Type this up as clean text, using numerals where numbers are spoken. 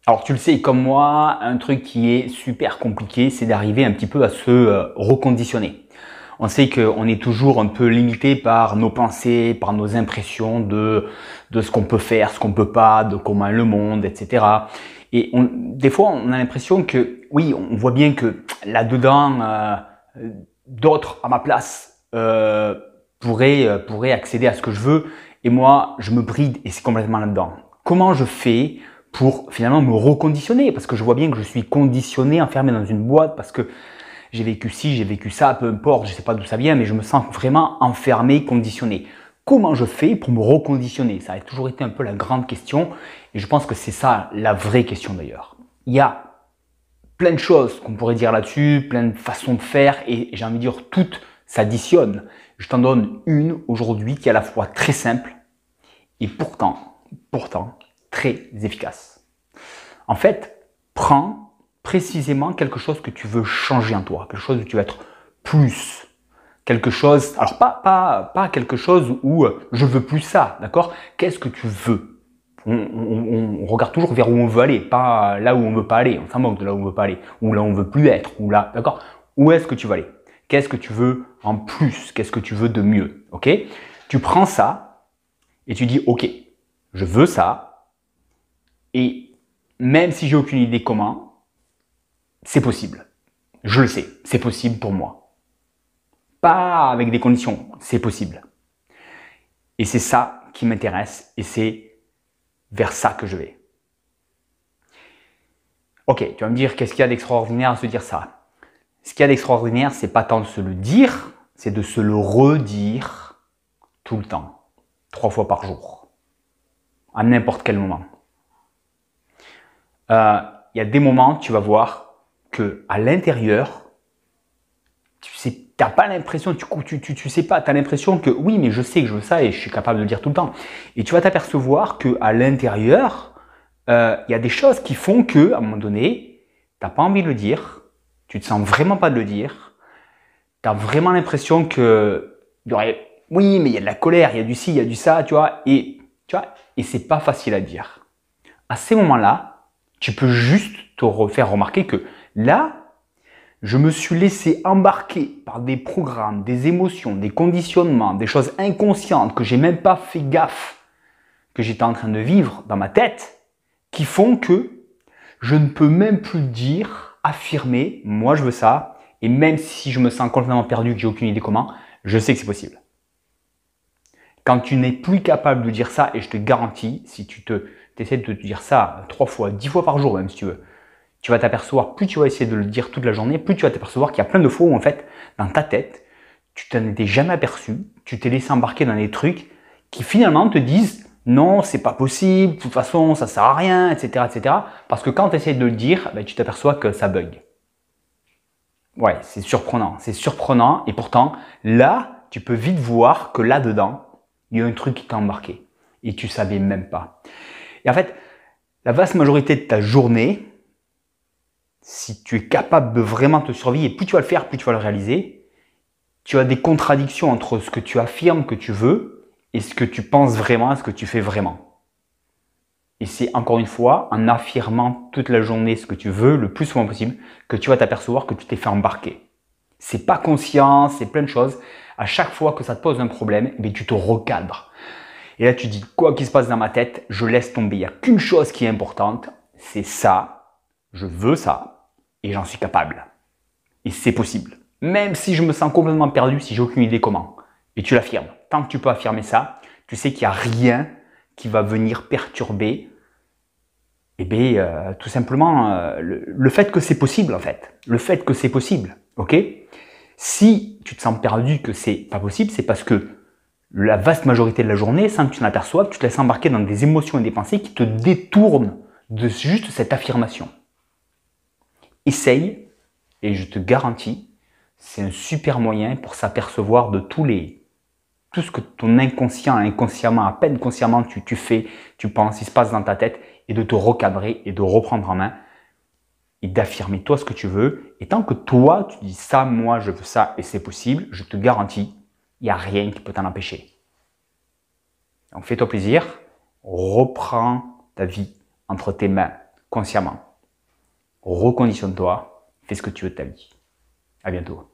Alors tu le sais comme moi, un truc qui est super compliqué, c'est d'arriver un petit peu à se reconditionner. On sait qu'on est toujours un peu limité par nos pensées, par nos impressions de ce qu'on peut faire, ce qu'on peut pas, de comment est le monde, etc. Et des fois, on a l'impression que, oui, on voit bien que là-dedans, d'autres à ma place pourraient accéder à ce que je veux. Et moi, je me bride et c'est complètement là-dedans. Comment je fais pour finalement me reconditionner? Parce que je vois bien que je suis conditionné, enfermé dans une boîte parce que j'ai vécu ci, j'ai vécu ça, peu importe, je ne sais pas d'où ça vient, mais je me sens vraiment enfermé, conditionné. Comment je fais pour me reconditionner? Ça a toujours été un peu la grande question et je pense que c'est ça la vraie question d'ailleurs. Il y a plein de choses qu'on pourrait dire là-dessus, plein de façons de faire et j'ai envie de dire toutes s'additionnent. Je t'en donne une aujourd'hui qui est à la fois très simple et pourtant très efficace. En fait, prends précisément quelque chose que tu veux changer en toi, quelque chose où tu vas être plus, quelque chose, alors pas quelque chose où je veux plus ça, d'accord? Qu'est-ce que tu veux? On regarde toujours vers où on veut aller, pas là où on veut pas aller, on s'en moque de là où on veut pas aller, ou là où on veut plus être, ou là, d'accord? Où est-ce que tu veux aller? Qu'est-ce que tu veux en plus? Qu'est-ce que tu veux de mieux? Ok? Tu prends ça et tu dis, ok, je veux ça, et même si j'ai aucune idée comment, c'est possible. Je le sais, c'est possible pour moi. Pas avec des conditions, c'est possible. Et c'est ça qui m'intéresse et c'est vers ça que je vais. Ok, tu vas me dire qu'est-ce qu'il y a d'extraordinaire à se dire ça? Ce qu'il y a d'extraordinaire, c'est pas tant de se le dire, c'est de se le redire tout le temps, 3 fois par jour, à n'importe quel moment. Il y a des moments, tu vas voir que à l'intérieur, tu sais, t'as pas l'impression, tu sais pas, tu as l'impression que oui, mais je sais que je veux ça et je suis capable de le dire tout le temps. Et tu vas t'apercevoir que à l'intérieur, il y a des choses qui font que, à un moment donné, t'as pas envie de le dire, tu te sens vraiment pas de le dire, tu as vraiment l'impression que oui, mais il y a de la colère, il y a du ci, il y a du ça, et c'est pas facile à dire. À ces moments-là, tu peux juste te faire remarquer que là, je me suis laissé embarquer par des programmes, des émotions, des conditionnements, des choses inconscientes que j'ai même pas fait gaffe que j'étais en train de vivre dans ma tête, qui font que je ne peux même plus dire, affirmer, moi je veux ça, et même si je me sens complètement perdu, que j'ai aucune idée comment, je sais que c'est possible. Quand tu n'es plus capable de dire ça, et je te garantis, si tu essaies de te dire ça 3 fois, 10 fois par jour même si tu veux, tu vas t'apercevoir, plus tu vas essayer de le dire toute la journée, plus tu vas t'apercevoir qu'il y a plein de fois où en fait, dans ta tête, tu t'en étais jamais aperçu, tu t'es laissé embarquer dans des trucs qui finalement te disent non, c'est pas possible, de toute façon, ça sert à rien, etc., etc. Parce que quand tu essaies de le dire, ben, tu t'aperçois que ça bug. Ouais, c'est surprenant, et pourtant, là, tu peux vite voir que là-dedans, il y a un truc qui t'a embarqué et tu savais même pas. Et en fait, la vaste majorité de ta journée, si tu es capable de vraiment te survivre, et plus tu vas le faire, plus tu vas le réaliser, tu as des contradictions entre ce que tu affirmes que tu veux et ce que tu penses vraiment, ce que tu fais vraiment. Et c'est encore une fois, en affirmant toute la journée ce que tu veux, le plus souvent possible, que tu vas t'apercevoir que tu t'es fait embarquer. C'est pas conscient, c'est plein de choses. À chaque fois que ça te pose un problème, eh bien, tu te recadres. Et là, tu dis, quoi qu'il se passe dans ma tête, je laisse tomber. Il n'y a qu'une chose qui est importante, c'est ça, je veux ça, et j'en suis capable. Et c'est possible. Même si je me sens complètement perdu, si j'ai aucune idée comment. Et tu l'affirmes. Tant que tu peux affirmer ça, tu sais qu'il n'y a rien qui va venir perturber tout simplement le fait que c'est possible en fait. Le fait que c'est possible. Ok? Si tu te sens perdu, que c'est pas possible, c'est parce que la vaste majorité de la journée, sans que tu t'aperçoives, tu te laisses embarquer dans des émotions et des pensées qui te détournent de juste cette affirmation. Essaye, et je te garantis, c'est un super moyen pour s'apercevoir de tout ce que ton inconscient, inconsciemment, à peine consciemment tu fais, tu penses, il se passe dans ta tête, et de te recadrer et de reprendre en main et d'affirmer toi ce que tu veux. Et tant que toi, tu dis ça, moi je veux ça et c'est possible, je te garantis, il n'y a rien qui peut t'en empêcher. Donc fais-toi plaisir, reprends ta vie entre tes mains, consciemment. Reconditionne-toi, fais ce que tu veux de ta vie. À bientôt.